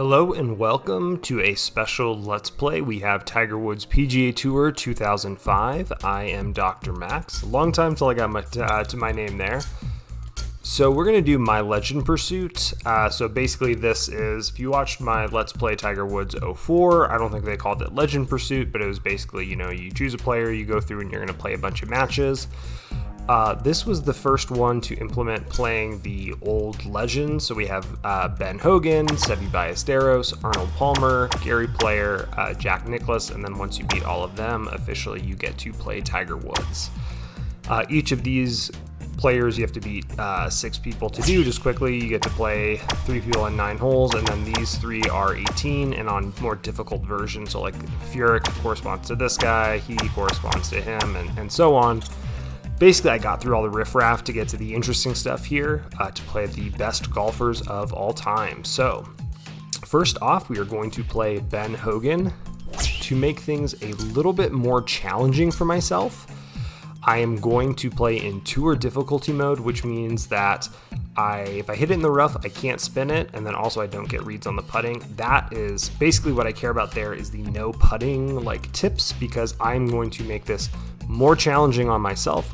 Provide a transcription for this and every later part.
Hello and welcome to a special Let's Play. We have Tiger Woods PGA Tour 2005. I am Dr. Max. Long time till I got to my name there. So we're going to do my Legend Pursuit. So basically this is, if you watched my Let's Play Tiger Woods 04, I don't think they called it Legend Pursuit, but it was basically, you know, you choose a player, you go through and you're going to play a bunch of matches. This was the first one to implement playing the old legends. So we have Ben Hogan, Seve Ballesteros, Arnold Palmer, Gary Player, Jack Nicklaus, and then once you beat all of them, officially you get to play Tiger Woods. Each of these players you have to beat 6 people to do. Just quickly, you get to play 3 people on 9 holes, and then these 3 are 18, and on more difficult versions, so like Furyk corresponds to this guy, he corresponds to him, and so on. Basically, I got through all the riffraff to get to the interesting stuff here, to play the best golfers of all time. So, first off, we are going to play Ben Hogan. To make things a little bit more challenging for myself, I am going to play in tour difficulty mode, which means that if I hit it in the rough, I can't spin it, and then also I don't get reads on the putting. That is basically what I care about there, is the no putting like tips, because I'm going to make this more challenging on myself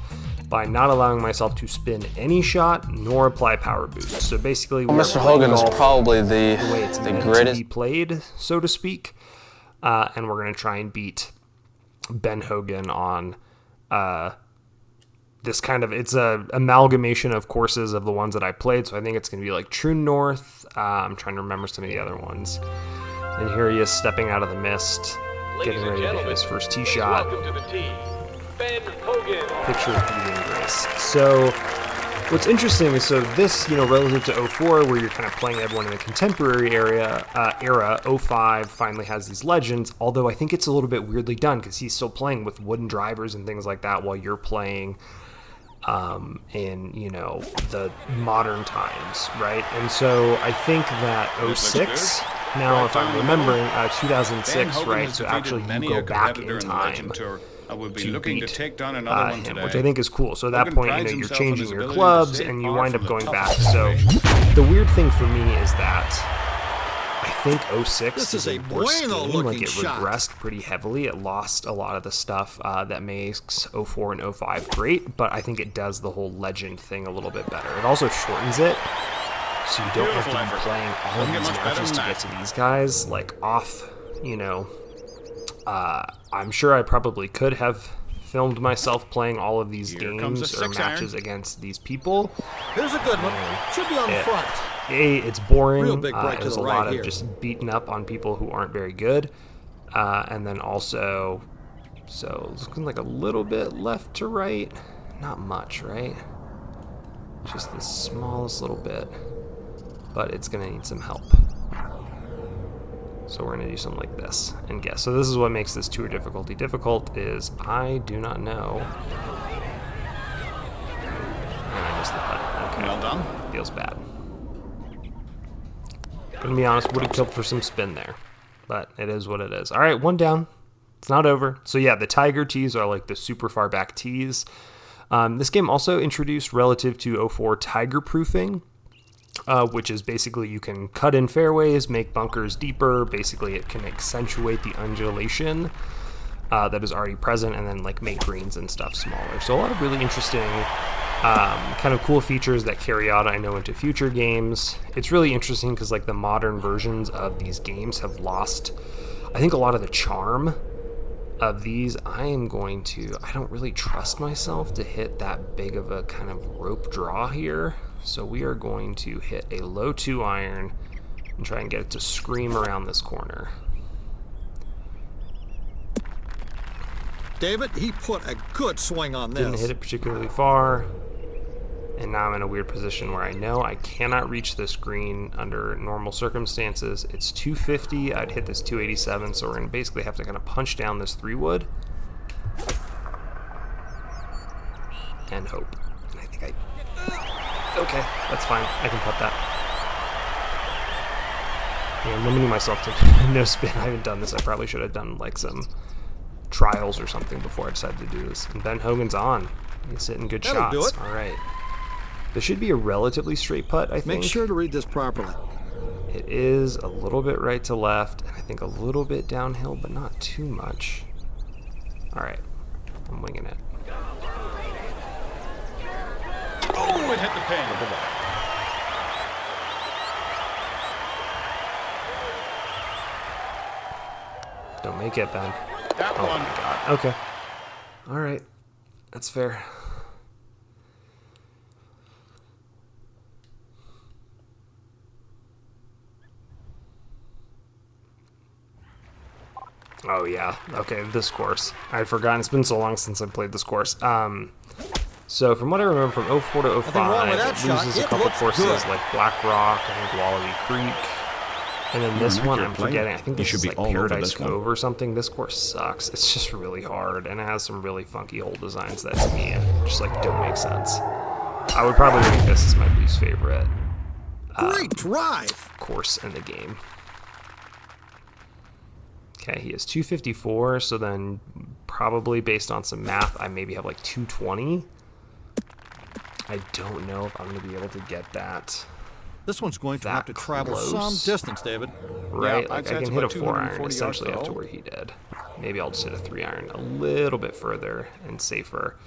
by not allowing myself to spin any shot nor apply power boost. So basically, Mr. Hogan is probably the way it's meant greatest to be played, so to speak, and we're going to try and beat Ben Hogan on this kind of, it's a amalgamation of courses of the ones that I played. So I think it's going to be like True North. I'm trying to remember some of the other ones. And here he is stepping out of the mist, getting ready to hit his first tee shot. Welcome to the tee, Ben Hogan. Picture of beauty and grace. So what's interesting is, so this, you know, relative to 04, where you're kind of playing everyone in the contemporary era, 05 finally has these legends, although I think it's a little bit weirdly done because he's still playing with wooden drivers and things like that while you're playing in, you know, the modern times, right? And so I think that 06, now if I'm remembering, 2006, right? So actually you go back in time will be to looking beat to take down another one him, today. which I think is cool. So at that Hogan point, you prides know, you're himself on changing his your ability to clubs save and you par wind from up the going toughest back. So situations. the weird thing for me is that I think 06 This is a worse game. bueno-looking Like, it shot. regressed pretty heavily. It lost a lot of the stuff that makes 04 and 05 great, but I think it does the whole legend thing a little bit better. It also shortens it, so you don't have to be playing all of these matches to get to these guys, like off, you know. I'm sure I probably could have filmed myself playing all of these games or matches against these people. Here's a good one. Should be on the front. It's boring. Real big break to There's the a right lot here. of just beating up on people who aren't very good. And then also, so it's looking like a little bit left to right. Not much, right? Just the smallest little bit. But it's going to need some help. So we're going to do something like this and guess. So this is what makes this tour difficulty difficult, is I do not know. And I missed the putt. Okay. Well done. Feels bad. Gonna be honest, would have killed for some spin there. But it is what it is. All right, one down. It's not over. So yeah, the Tiger tees are like the super far back tees. This game also introduced, relative to 04, Tiger proofing. Which is basically you can cut in fairways, make bunkers deeper. Basically, it can accentuate the undulation that is already present, and then like make greens and stuff smaller. So a lot of really interesting, kind of cool features that carry out, I know, into future games. It's really interesting because like the modern versions of these games have lost, I think, a lot of the charm of these. I don't really trust myself to hit that big of a kind of rope draw here. So we are going to hit a low 2 iron and try and get it to scream around this corner. David, he put a good swing on this. Didn't hit it particularly far. And now I'm in a weird position where I know I cannot reach this green under normal circumstances. It's 250. I'd hit this 287, so we're going to basically have to kind of punch down this 3-wood. And hope. And I think okay, that's fine. I can putt that. Yeah, I'm limiting myself to no spin. I haven't done this. I probably should have done like some trials or something before I decided to do this. And Ben Hogan's on. He's hitting good That'll shots. do it. All right. This should be a relatively straight putt, I think. Make sure to read this properly. It is a little bit right to left, and I think a little bit downhill, but not too much. All right, I'm winging it. Oh, it hit the pin. Don't make it, Ben. That Oh one. my God. Okay. All right, that's fair. Oh yeah, okay, this course. I'd forgotten, it's been so long since I played this course. So from what I remember from 04 to 05, it loses a couple courses like Black Rock, I think Wallaby Creek. And then this one, I'm forgetting, I think this is like Paradise Cove or something. This course sucks. It's just really hard, and it has some really funky hole designs that to me just like don't make sense. I would probably rate this as my least favorite Great drive. course in the game. Okay, he has 254, so then probably based on some math, I maybe have like 220. I don't know if I'm going to be able to get that. This one's going to have to travel some distance, David. Right, Yeah, like I can hit a 4-iron essentially up to where he did. Maybe I'll just hit a 3-iron a little bit further and safer.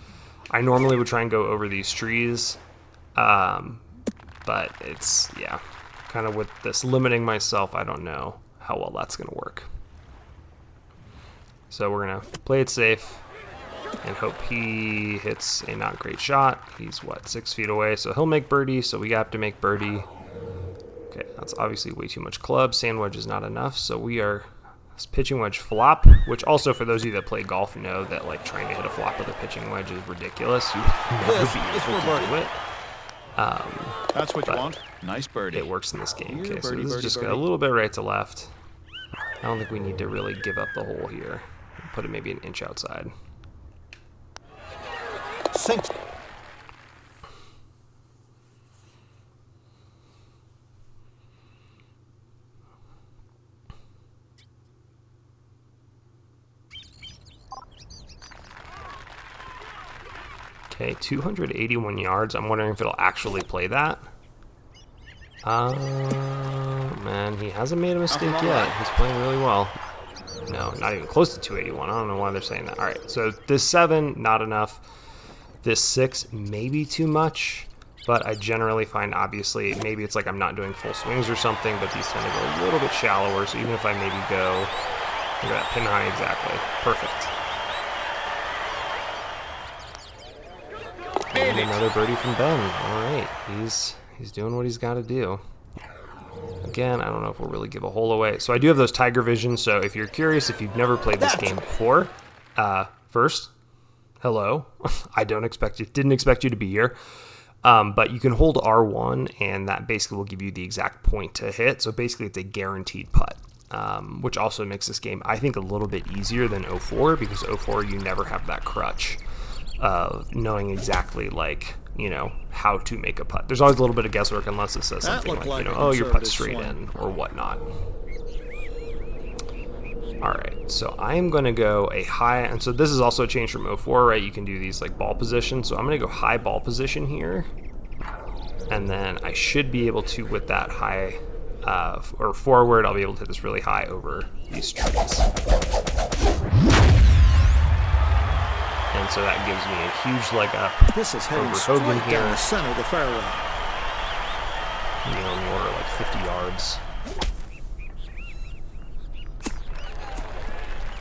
I normally would try and go over these trees, but it's, yeah, kind of with this limiting myself, I don't know how well that's going to work. So we're going to play it safe and hope he hits a not great shot. He's, what, 6 feet away, so he'll make birdie, so we have to make birdie. Okay, that's obviously way too much club. Sand wedge is not enough, so we are pitching wedge flop, which also for those of you that play golf know that like trying to hit a flop with a pitching wedge is ridiculous. You never be able to do it. That's what you want. Nice birdie. It works in this game. Here, Okay, so birdie, this is birdie, just birdie. a little bit right to left. I don't think we need to really give up the hole here. Put it maybe an inch outside. Sinks. Okay, 281 yards. I'm wondering if it'll actually play that. Man, he hasn't made a mistake yet. He's playing really well. No, not even close to 281. I don't know why they're saying that. All right, so this 7, not enough. This 6, maybe too much. But I generally find, obviously, maybe it's like I'm not doing full swings or something, but these tend to go a little bit shallower. So even if I maybe go, look at that pin high exactly. Perfect. And another birdie from Ben. All right, he's doing what he's got to do. Again, I don't know if we'll really give a hole away. So I do have those Tiger Vision. So if you're curious, if you've never played this game before, first, hello. I didn't expect you to be here. But you can hold R1, and that basically will give you the exact point to hit. So basically, it's a guaranteed putt, which also makes this game, I think, a little bit easier than 04, because 04, you never have that crutch of knowing exactly, like, you know, how to make a putt. There's always a little bit of guesswork unless it says something like, you know, oh, your putt's straight in or whatnot. All right, so I'm going to go a high, and so this is also a change from 04, right? You can do these like ball position. So I'm going to go high ball position here. And then I should be able to, with that high or forward, I'll be able to hit this really high over these trees. And so that gives me a huge leg up. This is heading over straight Hogan down here. the center of the fairway. You know, in the order of like 50 yards.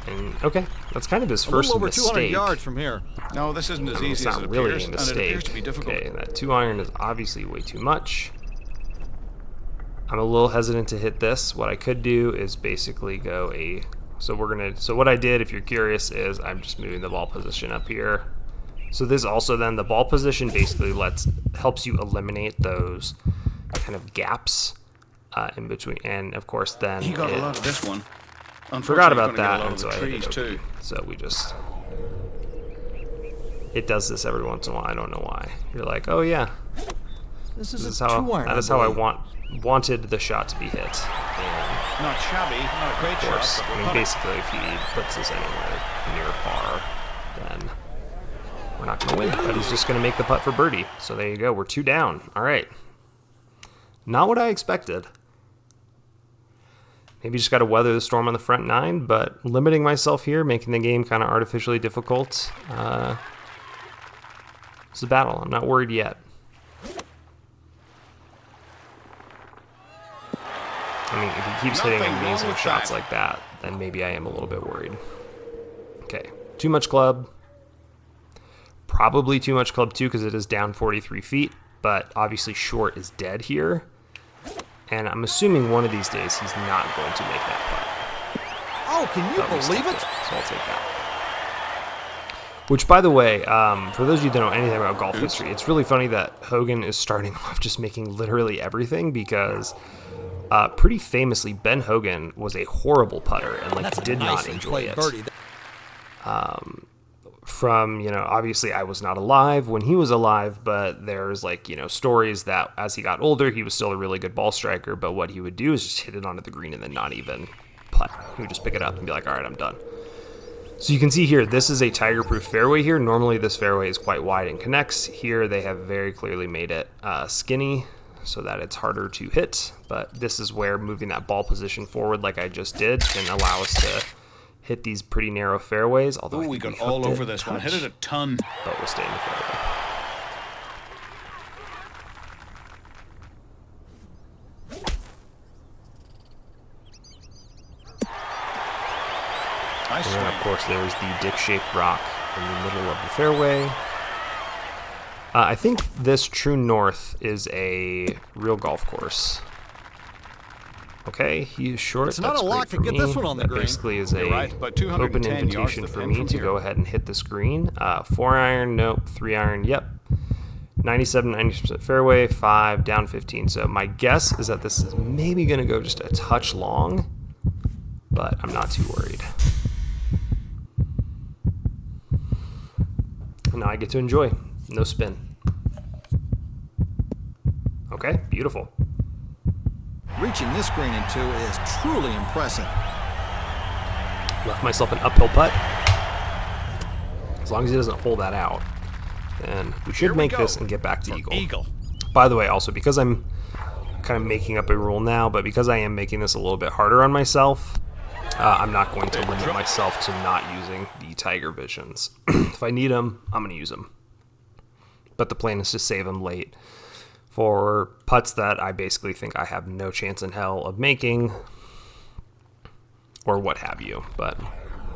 And okay, that's kind of his A first little over 200 mistake. yards from here. No, this isn't as I mean, it's easy as not it really appears, a and it mistake. appears to be difficult. Okay, that 2-iron is obviously way too much. I'm a little hesitant to hit this. What I could do is basically go a... So what I did, if you're curious, is I'm just moving the ball position up here. So this also then, the ball position basically helps you eliminate those kind of gaps in between. And of course then He got a lot of this one. forgot Unfortunately, about he's gonna that, get a lot and of so the I hit trees it too. OP. So we just... It does this every once in a while. I don't know why. You're like, oh yeah, This this is is a how 2-iron. that is how I wanted the shot to be hit. And Not shabby, not a great of course, shot. But I mean, we're basically, if he puts this anywhere near par, then we're not going to win. But he's just going to make the putt for birdie. So there you go. We're 2 down. All right. Not what I expected. Maybe just got to weather the storm on the front nine, but limiting myself here, making the game kind of artificially difficult. It's a battle. I'm not worried yet. I mean, if he keeps hitting amazing shots like that, then maybe I am a little bit worried. Okay, too much club. Probably too much club too, because it is down 43 feet, but obviously short is dead here. And I'm assuming one of these days he's not going to make that putt. Oh, can you believe it? So I'll take that. Which, by the way, for those of you that don't know anything about golf history, it's really funny that Hogan is starting off just making literally everything, because pretty famously, Ben Hogan was a horrible putter and like did not enjoy it. From, you know, obviously I was not alive when he was alive, but there's like, you know, stories that as he got older, he was still a really good ball striker, but what he would do is just hit it onto the green and then not even putt. He would just pick it up and be like, all right, I'm done. So you can see here, this is a tiger-proof fairway here. Normally this fairway is quite wide and connects. Here they have very clearly made it skinny so that it's harder to hit, but this is where moving that ball position forward like I just did can allow us to hit these pretty narrow fairways, although we got all over this one. Hit it a ton. But we'll stay in the fairway. Nice swing. And then, of course, there's the dick-shaped rock in the middle of the fairway. I think this True North is a real golf course. Okay, he is short. It's not That's a lock great to for get me. this one on the that green. Basically is a but open 210 invitation yards for to me from to here. go ahead and hit this green. 4 iron, nope. 3 iron, yep. 97, 90% fairway, 5, down 15. So my guess is that this is maybe going to go just a touch long, but I'm not too worried. And now I get to enjoy. No spin. Okay, beautiful. Reaching this green in 2 is truly impressive. Left myself an uphill putt. As long as he doesn't hold that out, then we should make this and get back to eagle. By the way, also, because I'm kind of making up a rule now, but because I am making this a little bit harder on myself, I'm not going to limit myself to not using the Tiger Visions. If I need them, I'm going to use them. But the plan is to save them late for putts that I basically think I have no chance in hell of making, or what have you. But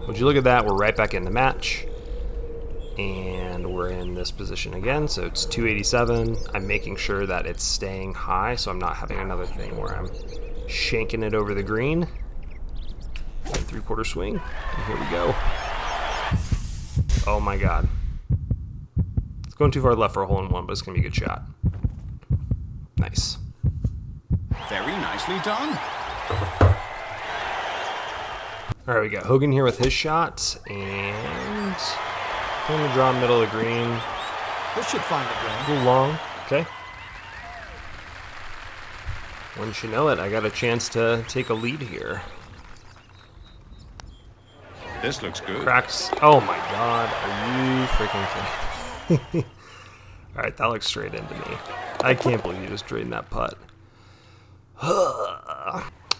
would you look at that, we're right back in the match, and we're in this position again. So it's 287. I'm making sure that it's staying high, so I'm not having another thing where I'm shanking it over the green. And 3/4 swing, and here we go. Oh my god. It's going too far left for a hole-in-one, but it's going to be a good shot. Nice. Very nicely done. All right, we got Hogan here with his shot, and going to draw middle of the green. This should find the green. A little long, okay. Wouldn't you know it, I got a chance to take a lead here. This looks good. Cracks. Oh my god, are you freaking kidding? All right, that looks straight into me. I can't believe you just drained that putt.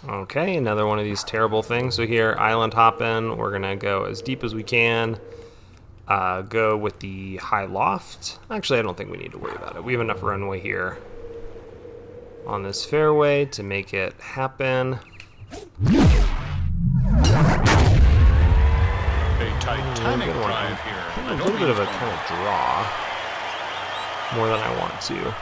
Okay, another one of these terrible things. So here, island hopping. We're gonna go as deep as we can. Go with the high loft. Actually, I don't think we need to worry about it. We have enough runway here on this fairway to make it happen. A Titanic drive here. A little bit of a kind of draw. More than I want to.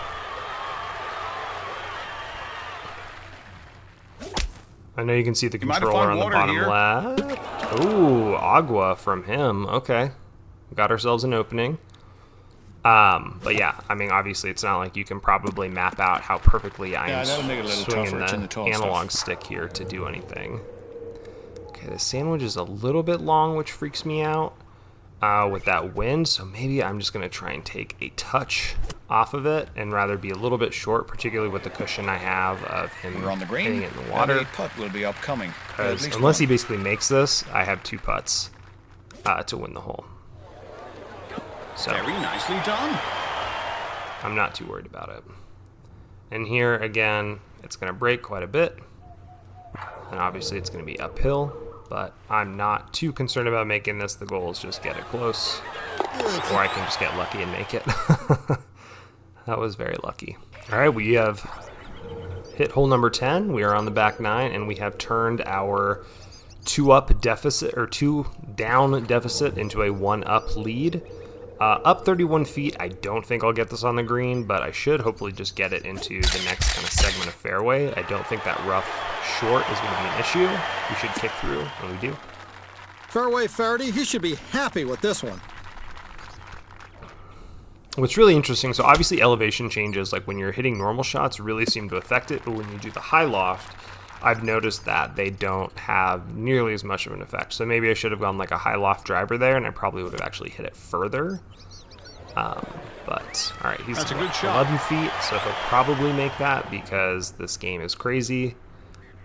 I know you can see the controller on the bottom left. Ooh, agua from him. Okay. Got ourselves an opening. But yeah, I mean, obviously it's not like you can probably map out how perfectly I am swinging the analog stick here to do anything. Okay, the sandwich is a little bit long, which freaks me out with that wind, so maybe I'm just going to try and take a touch off of it and rather be a little bit short, particularly with the cushion I have of him hitting it in the water. A putt will be upcoming. Because unless he basically makes this, I have 2 putts to win the hole. So very nicely done. I'm not too worried about it. And here again, it's going to break quite a bit. and obviously it's going to be uphill, but I'm not too concerned about making this. The goal is just get it close, or I can just get lucky and make it. That was very lucky. All right, we have hit hole number 10. We are on the back 9, and we have turned our 2-up deficit, or 2-down deficit, into a 1-up lead. Up 31 feet, I don't think I'll get this on the green, but I should hopefully just get it into the next kind of segment of fairway. I don't think that rough short is going to be an issue. We should kick through, and we do. Fairway Faraday, he should be happy with this one. What's really interesting, so obviously elevation changes, like when you're hitting normal shots, really seem to affect it, but when you do the high loft, I've noticed that they don't have nearly as much of an effect. So maybe I should have gone like a high loft driver there, and I probably would have actually hit it further. But all right, he's That's a good shot. 11 feet, so he'll probably make that because this game is crazy.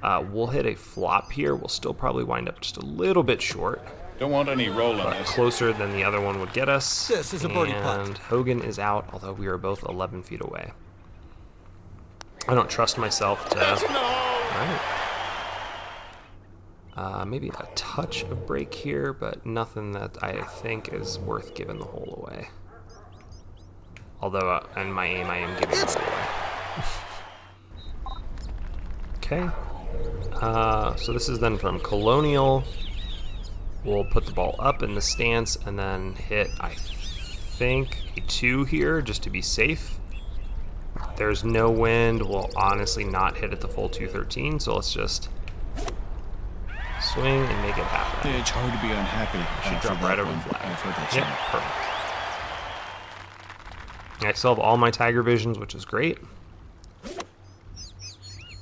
We'll hit a flop here. We'll still probably wind up just a little bit short, Don't want any roll in but this. closer than the other one would get us. This is a birdie putt. And Hogan is out, although we are both 11 feet away. I don't trust myself to... Alright. Maybe a touch of break here, but nothing that I think is worth giving the hole away. Although, in my aim, I am giving the hole away. Okay. So this is then from Colonial. We'll put the ball up in the stance and then hit, I think, a 2 here just to be safe. There's no wind. We'll honestly not hit at the full 213, so let's just swing and make it happen. It's hard to be unhappy. Should drop right over the flag. I've heard that Yep, saying. perfect. I still have all my Tiger Visions, which is great.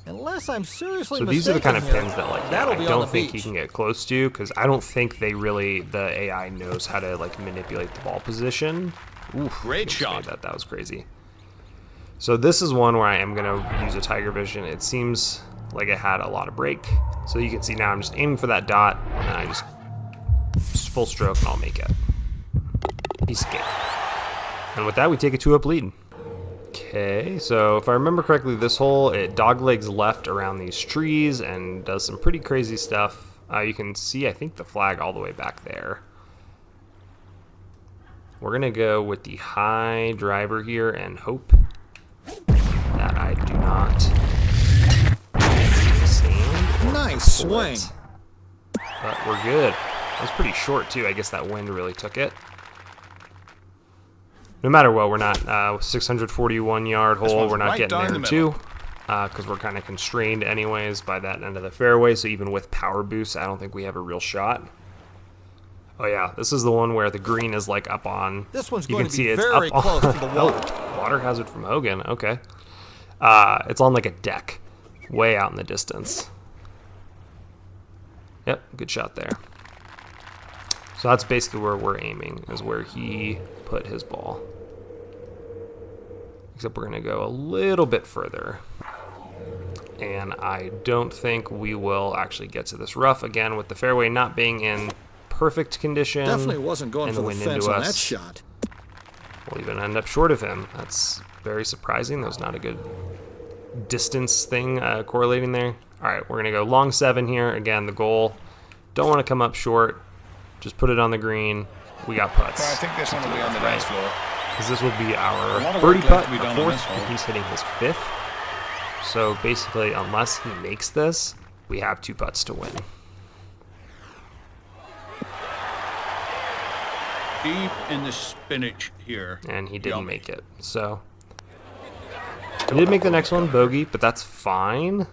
Unless I'm seriously So mistaken these are the kind of here, pins that, like, that'll I be on the don't think he beach. can get close to, because I don't think they really, the AI knows how to, like, manipulate the ball position. Oof, Great just shot. made that was crazy. So this is one where I am going to use a Tiger Vision. It seems like it had a lot of break. So you can see now I'm just aiming for that dot, and I just full stroke, and I'll make it. Piece of cake. And with that, we take a 2-up lead. Okay, so if I remember correctly, this hole, it doglegs left around these trees and does some pretty crazy stuff. You can see, I think, the flag all the way back there. We're going to go with the high driver here and hope that I do not stand. Nice swing. But we're good. That was pretty short, too. I guess that wind really took it. No matter what, we're not 641-yard hole. We're not right getting down there the too, because we're kind of constrained anyways by that end of the fairway. So even with power boost, I don't think we have a real shot. Oh yeah, this is the one where the green is like up on. This one's you going can to see be it's very up close on, to the water. Oh, water hazard from Hogan. Okay, it's on like a deck, way out in the distance. Yep, good shot there. So that's basically where we're aiming, is where he put his ball. Except we're going to go a little bit further. And I don't think we will actually get to this rough again with the fairway not being in perfect condition. Definitely wasn't going and for the wind fence into on us. that shot. We'll even end up short of him. That's very surprising. That was not a good distance thing correlating there. All right, we're going to go long 7 here. Again, the goal, don't want to come up short. Just put it on the green. We got putts. I think this one will be on the dance floor. Because this will be A our lot of birdie work left putt, to be our done on 4th, this hole. and he's hitting his 5th. So basically, unless he makes this, we have 2 putts to win. Deep in the spinach here. And he didn't Yummy. make it. So he did make the next one bogey, but that's fine.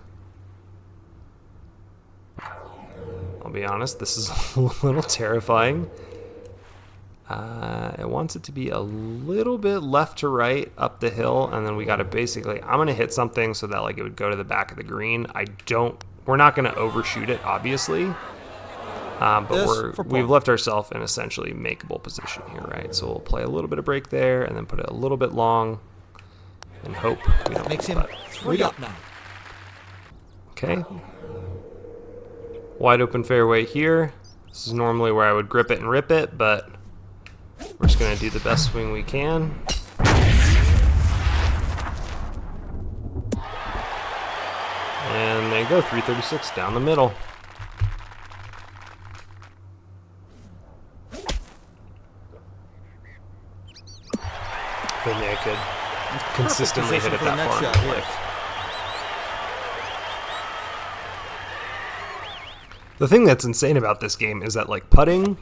I'll be honest, this is a little terrifying. It wants it to be a little bit left to right up the hill, and then we got to basically, I'm going to hit something so that like it would go to the back of the green. We're not going to overshoot it, obviously. But we've left ourselves in essentially makeable position here, right? So we'll play a little bit of break there, and then put it a little bit long, and hope we don't Makes make him a putt. 3 up now. Okay. Wide open fairway here. This is normally where I would grip it and rip it, but we're just going to do the best swing we can. And there you go, 336 down the middle. If only I could consistently hit it that far in my life. The thing that's insane about this game is that, like, putting,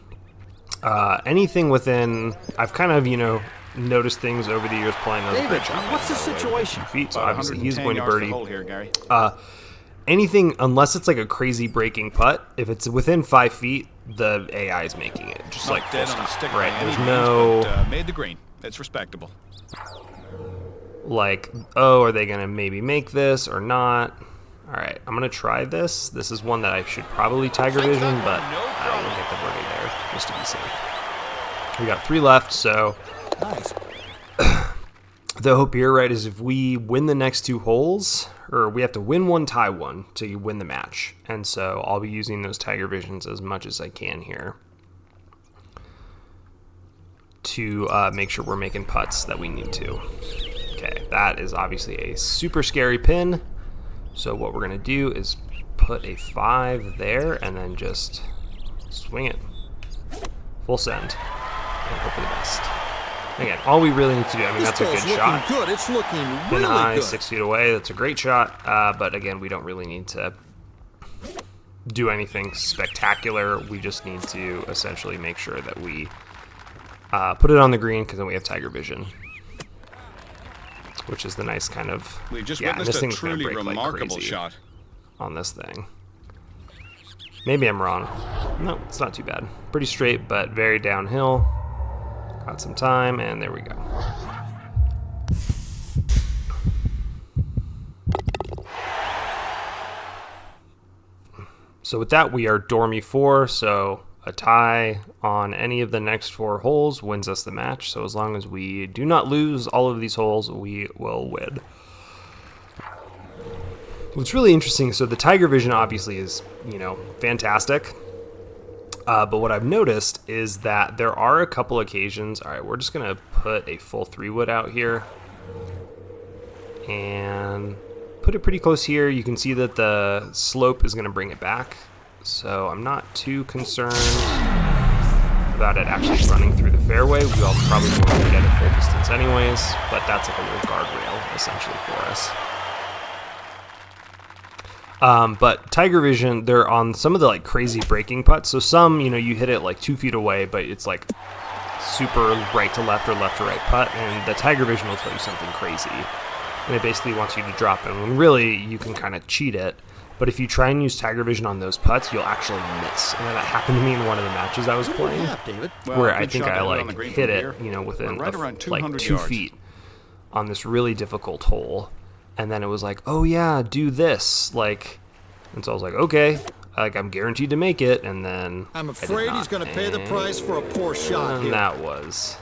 anything within, I've kind of, you know, noticed things over the years playing on the great shot. What's the situation? Feet, so obviously he's going to birdie. Here, Gary. Anything, unless it's like a crazy breaking putt, if it's within 5 feet, the AI is making it. Just like dead on the stick, right? There's means, no but, made the green. It's respectable. like, oh, are they gonna maybe make this or not? All right, I'm gonna try this. This is one that I should probably Tiger Vision, but I will get the birdie there just to be safe. We got 3 left, so Nice. the hope here, right, is if we win the next 2 holes, or we have to win one, tie one to win the match. And so I'll be using those Tiger Visions as much as I can here to make sure we're making putts that we need to. Okay, that is obviously a super scary pin. So what we're going to do is put a 5 there and then just swing it. Full send. And hope for the best. Again, all we really need to do, I mean, that's a good shot. Good. It's looking Pin really high, good. 6 feet away. That's a great shot. But again, we don't really need to do anything spectacular. We just need to essentially make sure that we put it on the green, because then we have Tiger Vision, which is the nice kind of, We just yeah, this witnessed a thing's gonna truly break like remarkable crazy shot. on this thing. Maybe I'm wrong. No, it's not too bad. Pretty straight, but very downhill. Got some time, and there we go. So with that, we are Dormy 4, so a tie on any of the next 4 holes wins us the match. So as long as we do not lose all of these holes, we will win. What's really interesting, so the Tiger Vision obviously is, you know, fantastic. But what I've noticed is that there are a couple occasions. All right, we're just going to put a full 3-wood out here and put it pretty close here. You can see that the slope is going to bring it back. So I'm not too concerned about it actually running through the fairway. We all probably won't get it full distance anyways, but that's like a little guardrail essentially for us. But Tiger Vision, they're on some of the like crazy breaking putts. So some, you know, you hit it like 2 feet away, but it's like super right to left or left to right putt. And the Tiger Vision will tell you something crazy. And it basically wants you to drop in when really you can kind of cheat it. But if you try and use Tiger Vision on those putts, you'll actually miss. And that happened to me in one of the matches I was playing, where I think I like hit it, you know, within like 2 feet on this really difficult hole. And then it was like, oh yeah, do this, like, and so I was like, okay, like I'm guaranteed to make it, and then I'm afraid he's going to pay the price for a poor shot and here. that was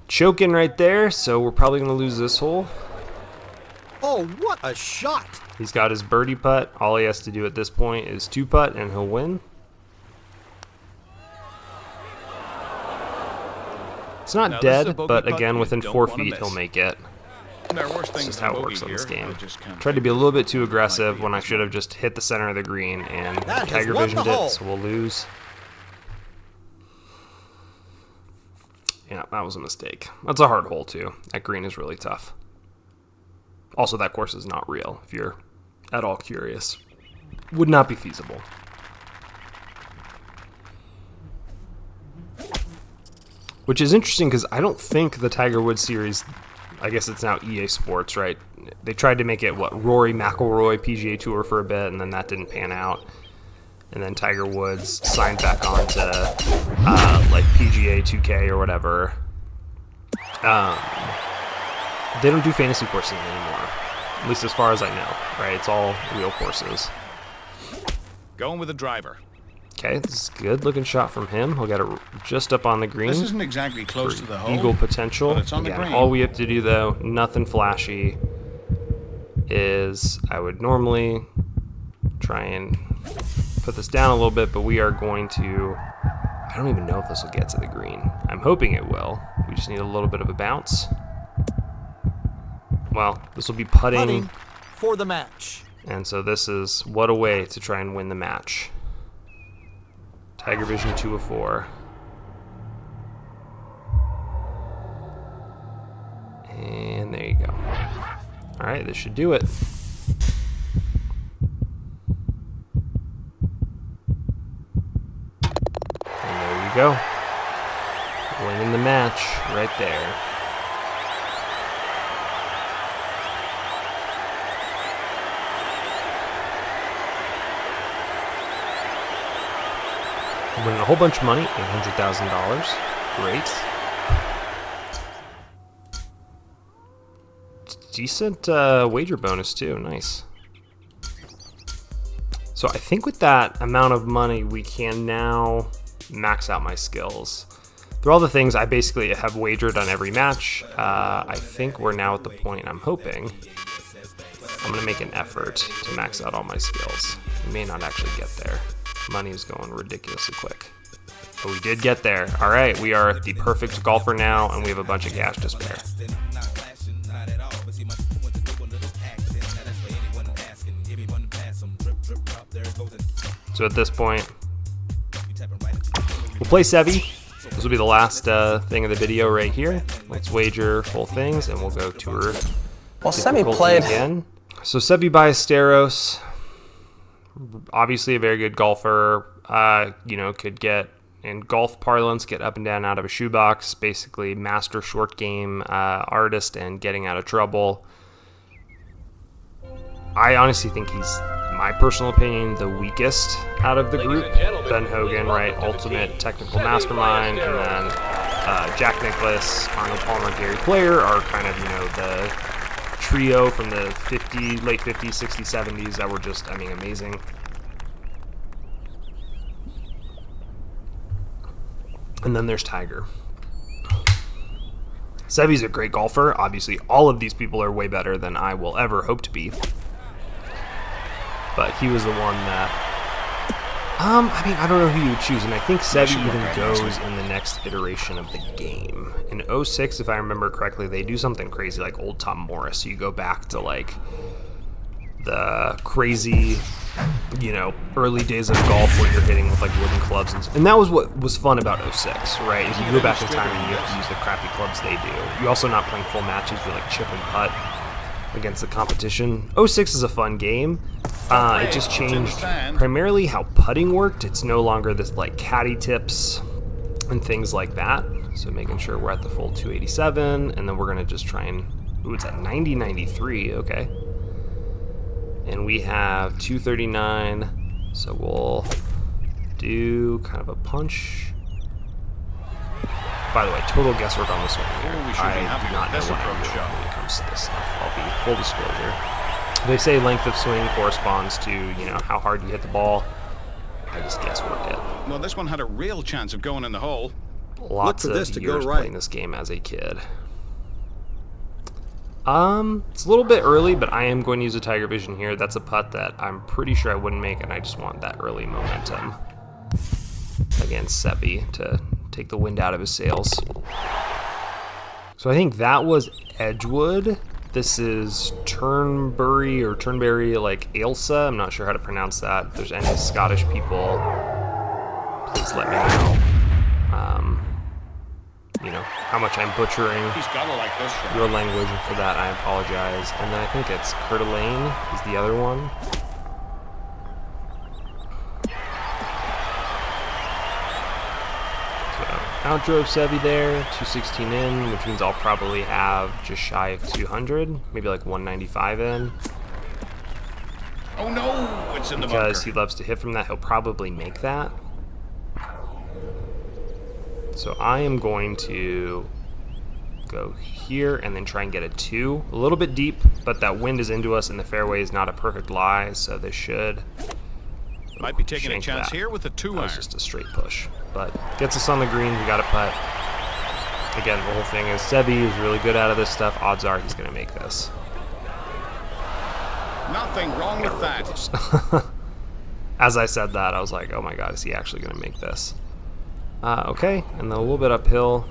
choking right there, so we're probably going to lose this hole. Oh, what a shot! He's got his birdie putt. All he has to do at this point is 2-putt, and he'll win. It's not Now, this is a dead, bogey but putt again, you win don't 4 wanna feet, miss. he'll make it. There are worse That's things just than how it bogey works on this here. game. I just kind of Tried to be a little bit too aggressive when I should have just hit the center of the green, and That has Tiger won Visioned the hole. it, so we'll lose. Yeah, that was a mistake. That's a hard hole, too. That green is really tough. Also, that course is not real, if you're at all curious. Would not be feasible. Which is interesting, because I don't think the Tiger Woods series, I guess it's now EA Sports, right? They tried to make it, what, Rory McIlroy PGA Tour for a bit, and then that didn't pan out. And then Tiger Woods signed back on to, like, PGA 2K or whatever. They don't do fantasy courses anymore, at least as far as I know, right? It's all real courses. going with a driver. Okay, this is a good-looking shot from him. He'll get it just up on the green. This isn't exactly close to the hole. Eagle potential. but it's on the Again, green. all we have to do, though, nothing flashy, is I would normally try and put this down a little bit, but we are going to... I don't even know if this will get to the green. I'm hoping it will. We just need a little bit of a bounce. Well, this will be putting For the match. And so this is, what a way to try and win the match. Tiger Vision 2 of 4. And there you go. Alright, this should do it. And there you go. Winning the match right there. Winning a whole bunch of money, $800,000. Great. Decent wager bonus too, nice. So I think with that amount of money, we can now max out my skills. Through all the things I basically have wagered on every match, I think we're now at the point I'm hoping. I'm gonna make an effort to max out all my skills. We may not actually get there. Money is going ridiculously quick. But we did get there. All right, we are the perfect golfer now, and we have a bunch of cash to spare. So at this point, we'll play Seve. This will be the last thing of the video right here. Let's wager full things, and we'll go tour. Well, Seve played again. So Seve Ballesteros, obviously a very good golfer. You know, could get, in golf parlance, get up and down out of a shoebox. Basically, master short game artist and getting out of trouble. I honestly think he's, my personal opinion, the weakest out of the group. Ben Hogan, right, ultimate technical mastermind, and then Jack Nicklaus, Arnold Palmer, Gary Player are kind of, you know, the trio from the late 50s, 60s, 70s that were just, I mean, amazing. And then there's Tiger. Seve's a great golfer. Obviously, all of these people are way better than I will ever hope to be. But he was the one that, I mean, I don't know who you would choose, and I think Seve even goes in the next iteration of the game. In 06, if I remember correctly, they do something crazy like old Tom Morris. So you go back to like the crazy, you know, early days of golf where you're hitting with like wooden clubs, and that was what was fun about 06, right? Is you go back in time and you have to use the crappy clubs they do. You're also not playing full matches with like chip and putt against the competition. 06 is a fun game. It just changed primarily how putting worked. It's no longer this like caddy tips and things like that. So making sure we're at the full 287, and then we're gonna just try and, ooh, it's at 90.93, okay. And we have 239, so we'll do kind of a punch. By the way, total guesswork on this one here. I do not know what I'm doing when it comes to this stuff. I'll be full disclosure. They say length of swing corresponds to, you know, how hard you hit the ball. I just guesswork it. Well, this one had a real chance of going in the hole. Lots of years playing this game as a kid. It's a little bit early, but I am going to use a Tiger Vision here. That's a putt that I'm pretty sure I wouldn't make, and I just want that early momentum against Seve to take the wind out of his sails. So I think that was Edgewood. This is Turnberry or Turnberry, like Ailsa. I'm not sure how to pronounce that. If there's any Scottish people, please let me know. You know, how much I'm butchering your language, and for that I apologize. And then I think it's Coeur d'Alene is the other one. So outdrove Seve there, 216 in, which means I'll probably have just shy of 200, maybe like 195 in. Oh no, it's in the bunker. Because he loves to hit from that, he'll probably make that. So I am going to go here and then try and get a 2. A little bit deep, but that wind is into us and the fairway is not a perfect lie, so this should... Might be taking a chance here with a 2-iron. That was just a straight push. But gets us on the green, we got a putt. Again, the whole thing is Seve is really good out of this stuff. Odds are he's going to make this. Nothing wrong with that. As I said that, I was like, oh my god, is he actually going to make this? Okay, and then a little bit uphill.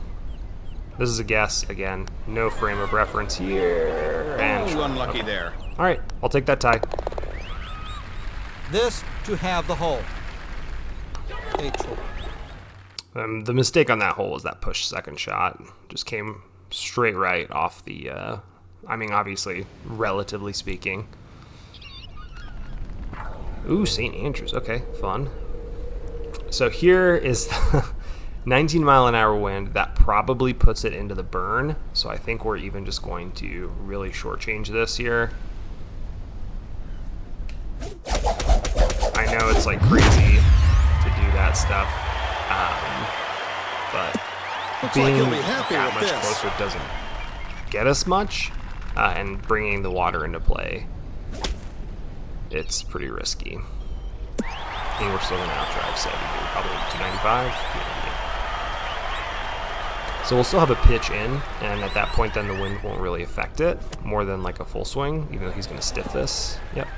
This is a guess, again, no frame of reference here. And unlucky there. Alright, I'll take that tie. this to have the hole. The mistake on that hole was that push second shot. Just came straight right off the, I mean, obviously, relatively speaking. Ooh, St. Andrews. Okay, fun. So here is the 19 mile an hour wind. That probably puts it into the burn. So I think we're even just going to really shortchange this here. I know it's like crazy to do that stuff. But being that much closer doesn't get us much. And bringing the water into play, it's pretty risky. I think we're still going to outdrive Seve here, probably 295. So we'll still have a pitch in, and at that point then the wind won't really affect it more than like a full swing, even though he's going to stiff this. Yep.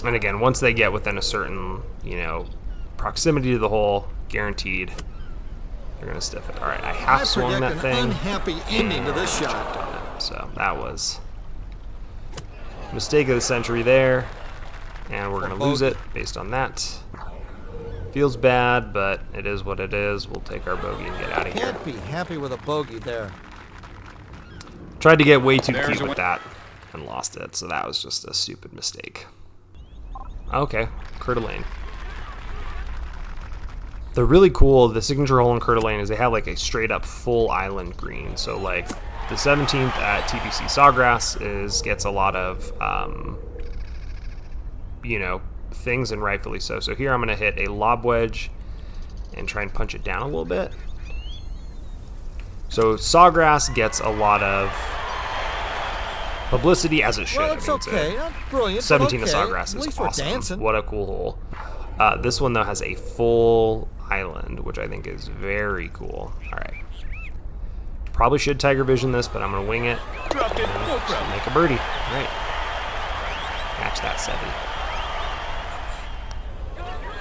And again, once they get within a certain, you know, proximity to the hole, guaranteed, they're going to stiff it. All right, I half swung that thing. Unhappy ending to this shot. So that was a mistake of the century there, and we're going to lose it based on that. Feels bad, but it is what it is. We'll take our bogey and get out of here. Can't be happy with a bogey there. Tried to get way too cute with that and lost it, so that was just a stupid mistake. Okay, Coeur d'Alene. They're really cool. The signature hole in Coeur d'Alene is they have like a straight up full island green. So like the 17th at TPC Sawgrass gets a lot of, you know, things, and rightfully so. So here I'm going to hit a lob wedge and try and punch it down a little bit. So Sawgrass gets a lot of publicity, as it should. Well, it's okay. Not brilliant, 17 okay. to Sawgrass At is least we're awesome. dancing. What a cool hole. This one, though, has a full island, which I think is very cool. All right. Probably should Tiger Vision this, but I'm going to wing it. Dropped it. No problem. Make a birdie. All right. Match that, Seve.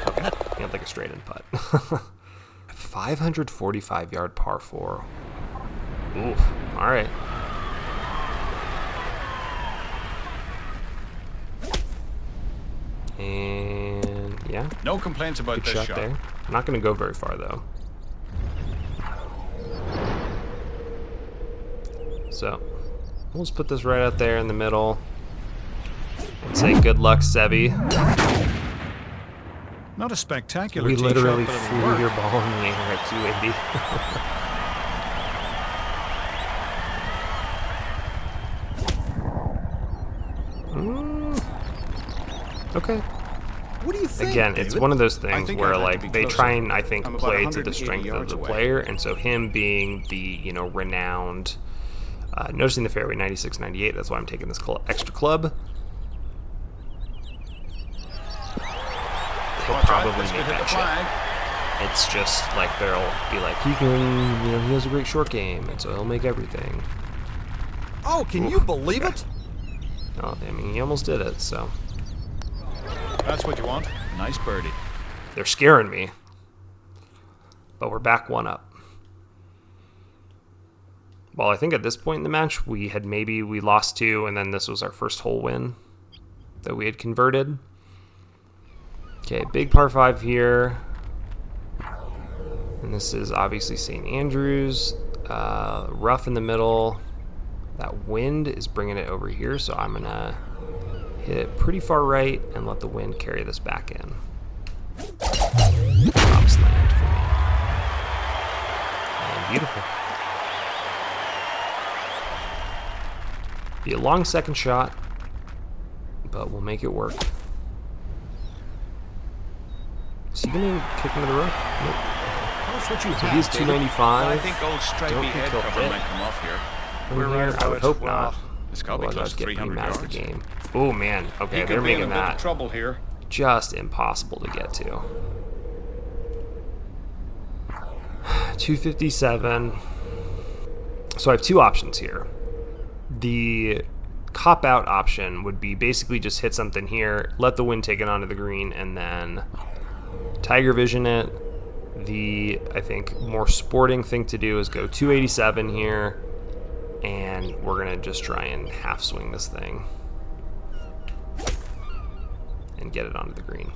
Okay. You have like a straight in putt. 545-yard par 4. Oof. All right. And yeah. No complaints about Good this shot shot. there. I'm not going to go very far though. So we'll just put this right out there in the middle and say good luck, Seve. Not a spectacular We tee literally shot, but it'll flew work. your ball in the air at 280. Okay. What do you think, Again, David? it's one of those things think where I'd like to like be they closer. try and I think I'm about play to the 180 strength of yards the away. player, and so him being the, you know, renowned, noticing the fairway 96, 98. That's why I'm taking this extra club. He'll probably make that chip. It's just like they'll be like, he can, you know, he has a great short game, and so he'll make everything. Oh, can you believe it? No, I mean, he almost did it, so. That's what you want. Nice birdie. They're scaring me. But we're back one up. Well, I think at this point in the match, we lost 2, and then this was our first hole win that we had converted. Okay, big par 5 here. And this is obviously St. Andrews. Rough in the middle. That wind is bringing it over here, so I'm going to hit it pretty far right and let the wind carry this back in. Drops land for me. And beautiful. Be a long second shot, but we'll make it work. Is he going to kick into the rough? Nope. That's what you So have, he's David. 295. I think old stripy Don't think head he'll cover hit. might come off here. From We're here, right I would about hope it. not. Well, it's got to be Otherwise, close I'd to get pretty 300 mad at yards. the game. Oh man, okay, He they're could be in a making bit of that trouble here. just impossible to get to. 257. So I have 2 options here. The cop-out option would be basically just hit something here, let the wind take it onto the green, and then Tiger Vision it. The, I think, more sporting thing to do is go 287 here, and we're going to just try and half swing this thing. and get it onto the green.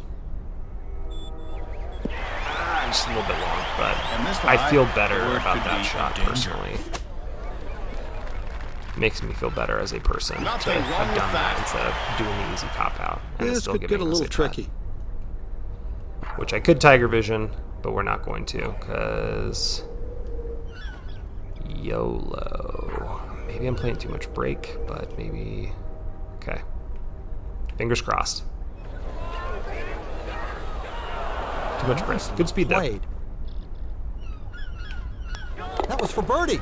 Just a little bit long, but I feel better about that shot personally. Makes me feel better as a person to have done that instead of doing the easy cop out and This still could get a little tricky. Which I could Tiger Vision, but we're not going to because YOLO. Maybe I'm playing too much break, but maybe. Okay. Fingers crossed. Too much break. Good speed though. That was for birdie.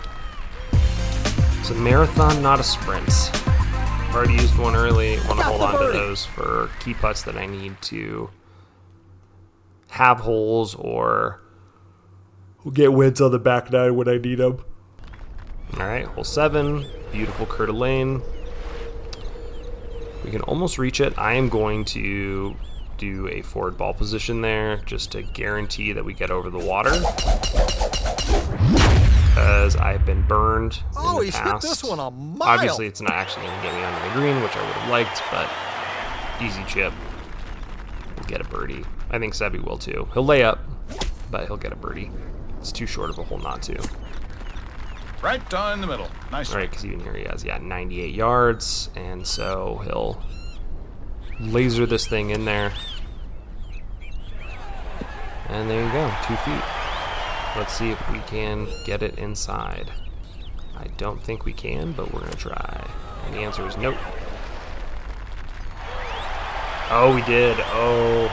It's a marathon, not a sprint. I've already used one early. Want to hold on to those for key putts that I need to have holes or get wins on the back nine when I need them. All right, hole 7, beautiful Coeur d'Alene. We can almost reach it. I am going to do a forward ball position there just to guarantee that we get over the water. Because I've been burned in the he's past. hit this one a mile. Obviously, it's not actually going to get me onto the green, which I would have liked, but easy chip. We'll get a birdie. I think Seve will too. He'll lay up, but he'll get a birdie. It's too short of a hole not to. Right down the middle. Nice. All right, because even here he has, 98 yards, and so he'll laser this thing in there. And there you go, 2 feet. Let's see if we can get it inside. I don't think we can, but we're going to try. And the answer is nope. Oh, we did. Oh,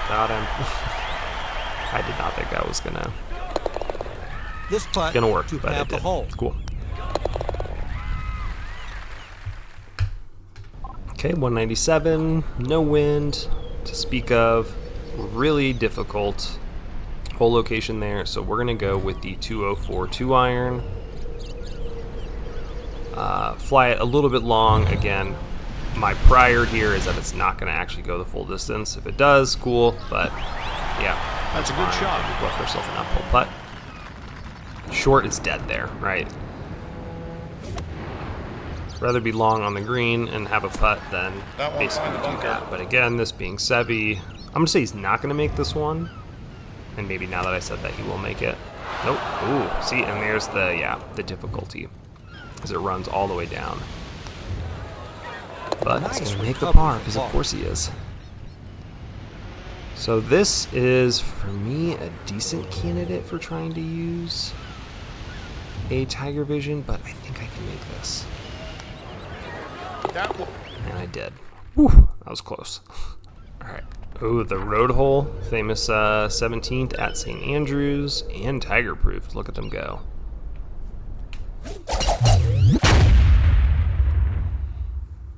got him. I did not think that was going to work, but it did. Cool. Okay, 197. No wind to speak of. Really difficult hole location there, so we're gonna go with the 204 2-iron. Fly it a little bit long. Again, my prior here is that it's not gonna actually go the full distance. If it does, cool, but yeah, that's a good shot. We've left ourselves an uphill putt. Short is dead there, right? Rather be long on the green and have a putt than basically do that. But again, this being Seve, I'm gonna say he's not gonna make this one. And maybe now that I said that, he will make it. Nope. Ooh, see, and there's the difficulty, as it runs all the way down. But he's going to make the par, because of course he is. So this is, for me, a decent candidate for trying to use a Tiger Vision, but I think I can make this. And I did. Whew, that was close. All right. Ooh, the road hole, famous 17th at St. Andrews, and Tiger proofed. Look at them go.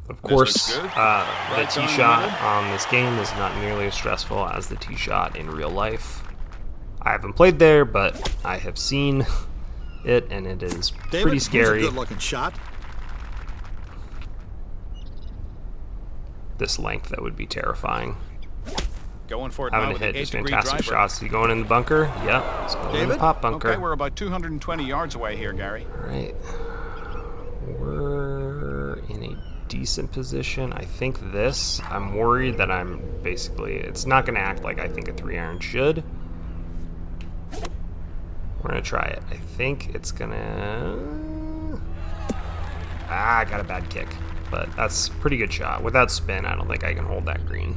Of course, the tee shot on this game is not nearly as stressful as the tee shot in real life. I haven't played there, but I have seen it, and it is pretty scary. David, good-looking shot. This length, that would be terrifying. Going for it Having now to with hit just the 8-degree fantastic driver. shots. Is he going in the bunker? Yep. He's going in the pop bunker. Okay, we're about 220 yards away here, Gary. All right. We're in a decent position. I think this, I'm worried that I'm basically, it's not going to act like I think a 3-iron should. We're going to try it. I think it's going to... I got a bad kick. But that's a pretty good shot. Without spin, I don't think I can hold that green.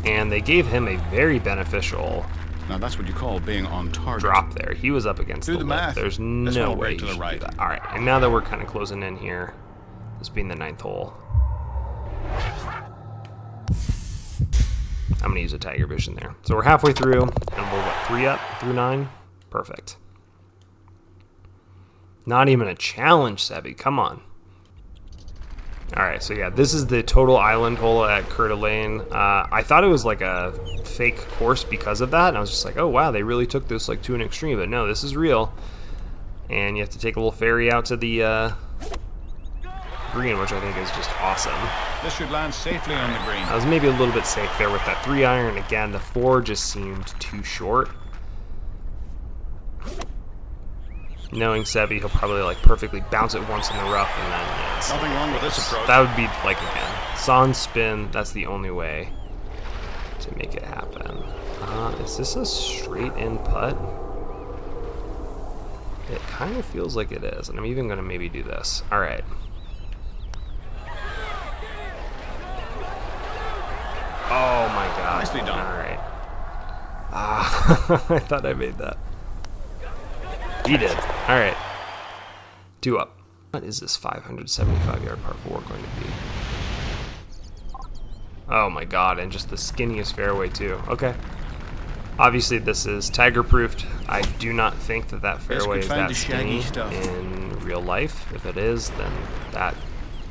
And they gave him a very beneficial Now that's what you call being on target. drop there. He was up against the lip. math. There's This no one way right he to the should right. do that. All right, and now that we're kind of closing in here, this being the 9th hole, I'm going to use a Tiger Vision there. So we're halfway through, and we're what, 3 up through 9? Perfect. Not even a challenge, Seve. Come on. All right, so yeah, this is the total island hole at Coeur d'Alene. I thought it was like a fake course because of that, and I was just like, oh wow, they really took this like to an extreme. But no, this is real, and you have to take a little ferry out to the green, which I think is just awesome. This should land safely on the green. I was maybe a little bit safe there with that 3-iron. Again, the 4 just seemed too short. Knowing Seve, he'll probably like perfectly bounce it once in the rough and then yeah, Nothing wrong with this approach. That would be like again sans spin. That's the only way to make it happen. Is this a straight in putt? It kind of feels like it is, and I'm even gonna maybe do this. All right. Oh my god. Nicely done. All right. I thought I made that. He did. All right. 2 up. What is this 575-yard par 4 going to be? Oh my god, and just the skinniest fairway too. Okay. Obviously this is tiger-proofed. I do not think that that fairway is that skinny in real life. If it is, then that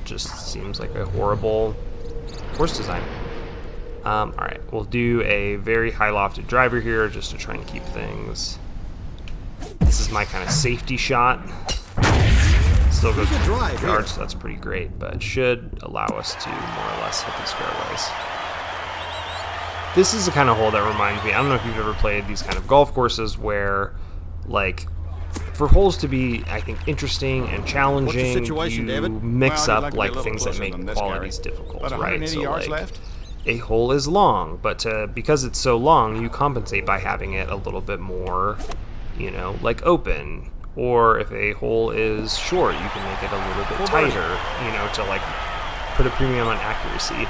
just seems like a horrible course design. Alright, we'll do a very high lofted driver here just to try and keep things. This is my kind of safety shot. Still goes yards, so that's pretty great, but should allow us to more or less hit these fairways. This is the kind of hole that reminds me, I don't know if you've ever played these kind of golf courses where, like, for holes to be, I think, interesting and challenging, you David? mix Well, up like things that make qualities difficult, About right? 180 So yards like, left. a hole is long, but because it's so long, you compensate by having it a little bit more, you know, like open. Or if a hole is short, you can make it a little bit tighter, you know, to like put a premium on accuracy.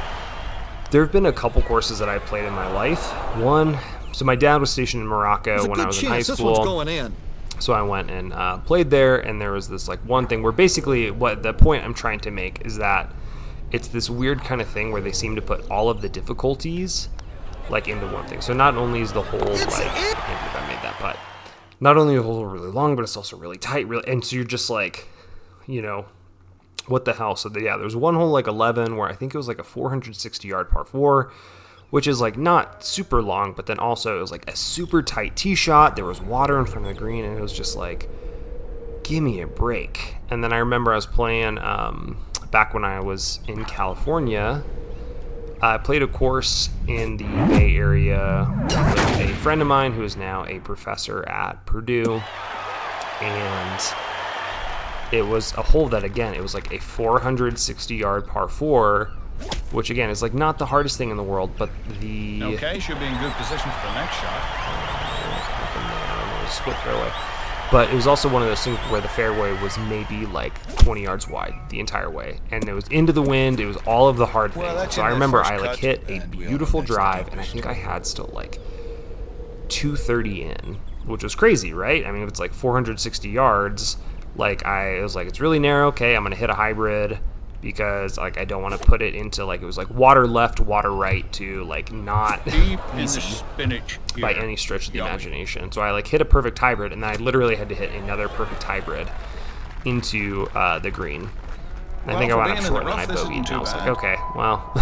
There have been a couple courses that I've played in my life. One, so my dad was stationed in Morocco when I was in high school. This one's going in. So I went and played there, and there was this like one thing where basically what the point I'm trying to make is that it's this weird kind of thing where they seem to put all of the difficulties like into one thing. So not only is the hole like, I can't believe I made that putt. Not only is the hole really long, but it's also really tight, and so you're just like, you know, what the hell? So yeah, there's one hole like 11 where I think it was like a 460-yard par 4, which is like not super long, but then also it was like a super tight tee shot. There was water in front of the green, and it was just like, give me a break. And then I remember I was playing back when I was in California. I played a course in the Bay Area with a friend of mine who is now a professor at Purdue, and it was a hole that, again, it was like a 460-yard par 4, which, again, is like not the hardest thing in the world, but the... Okay, should be in good position for the next shot. Split fairway. But it was also one of those things where the fairway was maybe like 20 yards wide the entire way, and it was into the wind. It was all of the hard things. So I remember I like hit a beautiful drive, and I think I had still like 230 in, which was crazy, right? I mean, if it's like 460 yards, like I was like, it's really narrow. Okay, I'm gonna hit a hybrid because like I don't want to put it into like, it was like water left, water right to like not Deep in the easy spinach here. by any stretch of the imagination. So I like hit a perfect hybrid, and then I literally had to hit another perfect hybrid into the green. And I think I wound up short, and I bogeyed, and I was like, okay, well,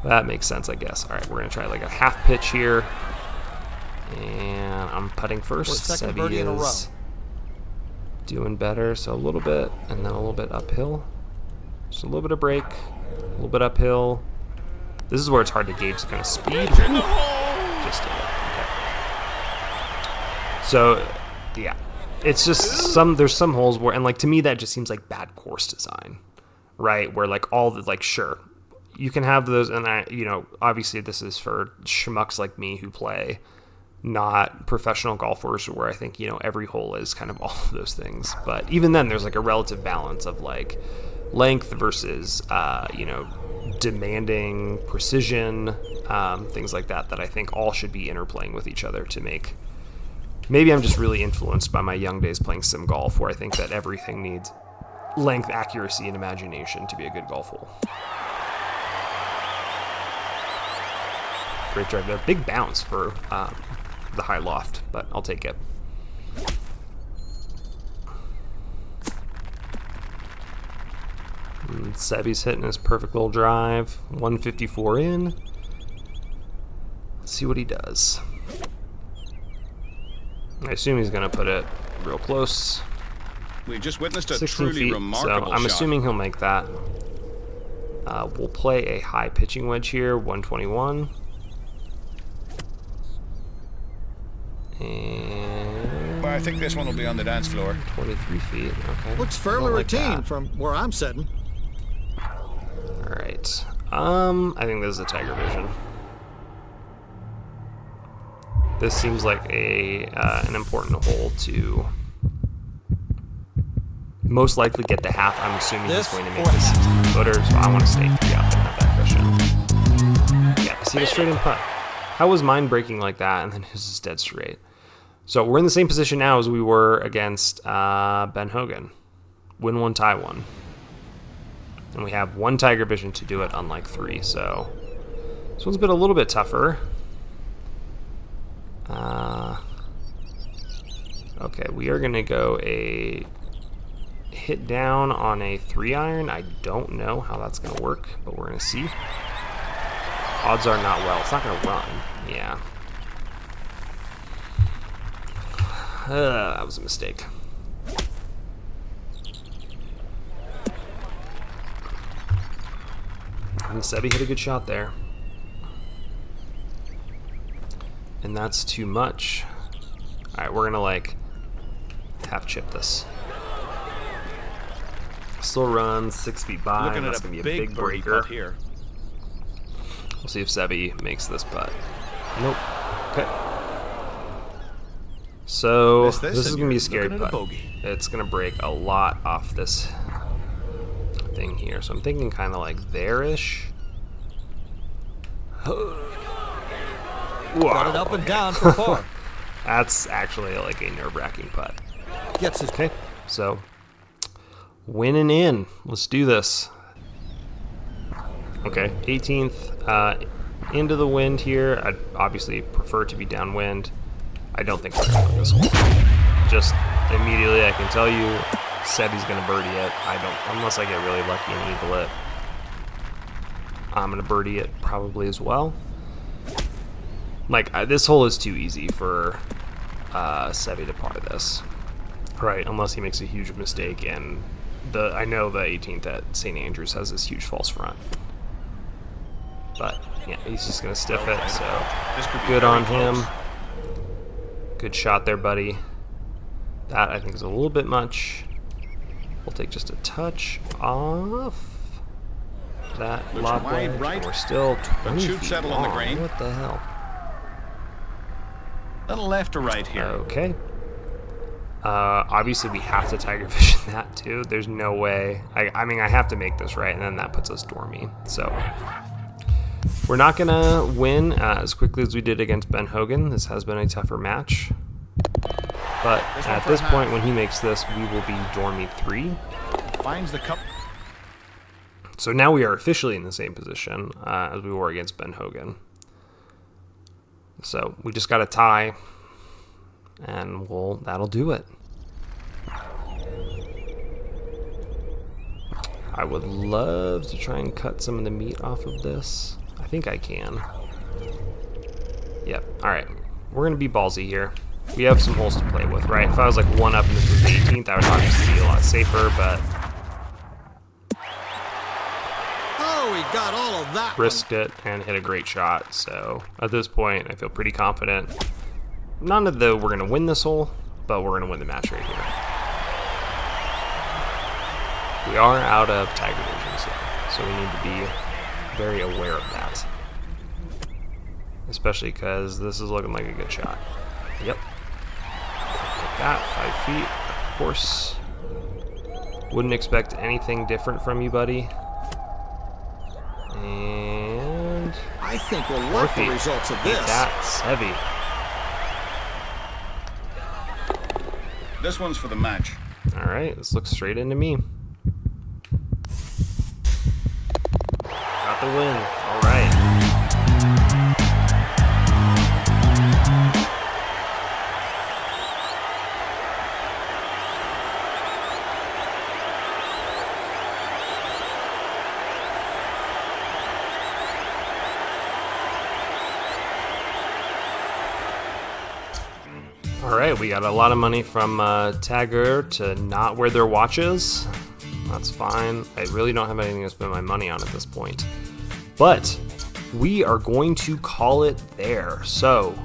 that makes sense, I guess. All right, we're gonna try like a half pitch here, and I'm putting first. Seve is doing better, so a little bit, and then a little bit uphill. Just a little bit of break, a little bit uphill. This is where it's hard to gauge the kind of speed. Just a little. Okay. So, yeah, it's just there's some holes where, and like to me that just seems like bad course design, right? Where like all the, like, sure, you can have those, and I, you know, obviously this is for schmucks like me who play, not professional golfers, where I think, you know, every hole is kind of all of those things. But even then, there's like a relative balance of like length versus, you know, demanding precision, things like that, that I think all should be interplaying with each other to make. Maybe I'm just really influenced by my young days playing sim golf, where I think that everything needs length, accuracy, and imagination to be a good golf hole. Great drive there. Big bounce for the high loft, but I'll take it. And Seve's hitting his perfect little drive. 154 in. Let's see what he does. I assume he's going to put it real close. We just witnessed a 16 truly feet, remarkable so I'm shot. assuming he'll make that. We'll play a high pitching wedge here, 121. And I think this one will be on the dance floor. 23 feet. Okay. Looks fairly routine from where I'm sitting. All right. I think this is a Tiger Vision. This seems like an important hole to most likely get the half. I'm assuming he's going to make this 60-footer, so I want to stay 3 up and have that cushion. Yeah, see the straight in putt. How was mine breaking like that, and then his is dead straight? So we're in the same position now as we were against Ben Hogan. Win 1, tie 1. And we have 1 Tiger Vision to do it, unlike 3. So this one's been a little bit tougher. Okay, we are going to go a hit down on a 3-iron. I don't know how that's going to work, but we're going to see. Odds are not well. It's not going to run. Yeah. That was a mistake. And Seve hit a good shot there. And that's too much. Alright, we're gonna like half chip this. Still runs 6 feet by. Looking That's at gonna be a big big breaker here. We'll see if Seve makes this putt. Nope. Okay. So this is gonna be a scary putt. It's gonna break a lot off this thing here. So I'm thinking kind of like there-ish. Got it up and down for par. That's actually like a nerve-wracking putt. Gets his Okay, so winning in. Let's do this. Okay, 18th into the wind here. I'd obviously prefer to be downwind. I don't think we're going to win this hole. Just immediately I can tell you Seve's going to birdie it. I don't, unless I get really lucky and eagle it. I'm going to birdie it probably as well. Like, this hole is too easy for Seve to par this. Right, unless he makes a huge mistake, and I know the 18th at St. Andrews has this huge false front. But, yeah, he's just going to stiff it, so good on him. Good shot there, buddy. That, I think, is a little bit much. We'll take just a touch off that lob wedge. Right. We're still 20 feet settle long. On the green. What the hell? Little left or right here. Okay. Obviously, we have to Tiger Vision that, too. There's no way. I mean, I have to make this right, and then that puts us dormy. So we're not going to win as quickly as we did against Ben Hogan. This has been a tougher match. But at this point, when he makes this, we will be dormy 3. Finds the cup. So now we are officially in the same position as we were against Ben Hogan. So we just got to tie, and that'll do it. I would love to try and cut some of the meat off of this. I think I can. Yep. All right. We're going to be ballsy here. We have some holes to play with, right? If I was like 1 up and this was the 18th, that would obviously be a lot safer, but we got all of that. Risked it and hit a great shot. So at this point, I feel pretty confident. None of the we're going to win this hole, but we're going to win the match right here. We are out of Tiger Visions, so we need to be very aware of that. Especially because this is looking like a good shot. Yep. Like that, 5 feet, of course. Wouldn't expect anything different from you, buddy. And I think we'll like the results of this. That's heavy. This one's for the match. All right, this looks straight into me. Got the win. All right. Alright, we got a lot of money from Tagger to not wear their watches. That's fine. I really don't have anything to spend my money on at this point. But we are going to call it there. So,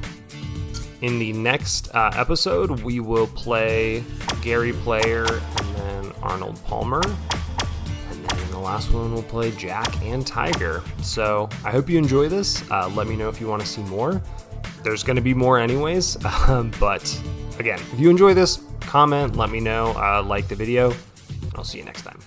in the next episode, we will play Gary Player and then Arnold Palmer. And then in the last one, we'll play Jack and Tiger. So I hope you enjoy this. Let me know if you want to see more. There's going to be more anyways. But again, if you enjoy this, comment, let me know, like the video. I'll see you next time.